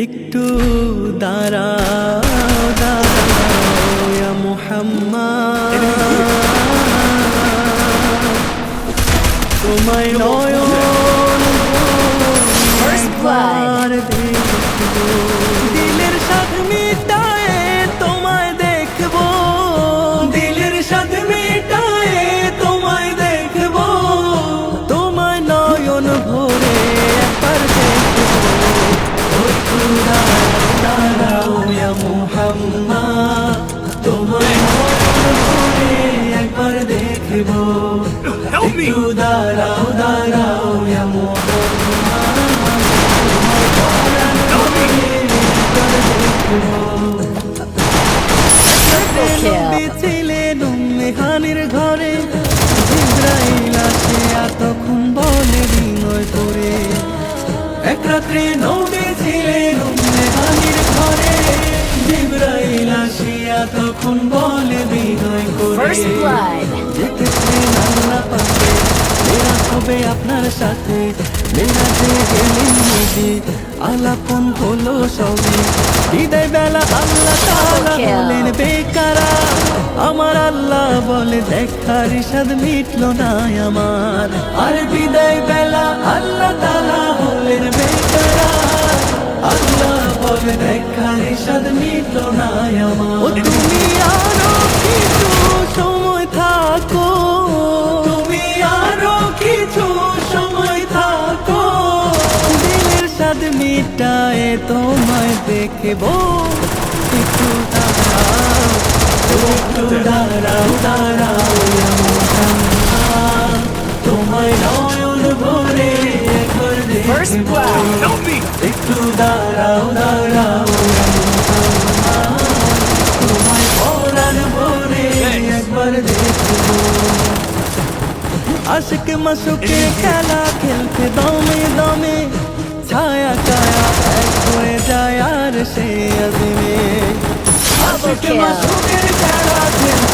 একটু দাঁড়াও দাঁড়াও ইয়া মুহাম্মদ, তোমায় নয়ন একবার দেখবো, দিলের সাথ মিটায়ে তোমায় দেখবো, দিলের সাথ মিটায়ে তোমায় দেখবো, তোমায় নয়ন ভরে একবার দেখবো। একটু দাঁড়াও ইয়া মুহাম্মদ, তোমায় নয়ন ভরে একবার দেখবো। একটু দাঁড়াও দাঁড়াও ইয়া ছিলেন মেহানির ঘরে, জিব্রাইল আসে এতক্ষণ বলে বিনয় করে। এক রাত্রে নবী ছিলেন মেহানির ঘরে, জিব্রাইল আসে এতক্ষণ বলে বিনয় করে। দেখেছেন আল্লাহ পাকে মেরা হবে আপনার সাথে, মেরাজে গেলেন নবী আলাপন হলো সবে। বিদায় বেলা আল্লাহ তাআলা হলেন বেকারা, আমার আল্লাহ বলে দেখার স্বাদ মিটলো না আমার। আর বিদায় বেলা আল্লাহ তাআলা হলেন বেকারা, আল্লাহ বলে দেখার স্বাদ মিটলো না আমার। ও তুমি আরো কিছু সময় থাকো, তুমি আরো কিছু সময় থাকো, দিলের স্বাদ মিটায়ে তোমায় দেখবো। একটু দাঁড়াও, একটু দাঁড়াও দাঁড়াও ইয়া মুহাম্মদ, তোমায় নয়ন ভরে একবার দেখবো। একটু দাঁড়াও দাঁড়াও ইয়া মুহাম্মদ, তোমায় পরাণ ভরে একবার দেখবো। আশিক মাসুকে খেলা খেলতে দমে দমে, ছায়া কায়া এক হয়ে যায় আর সে আজমে। আশিক মাসুকের খেলা খেলতে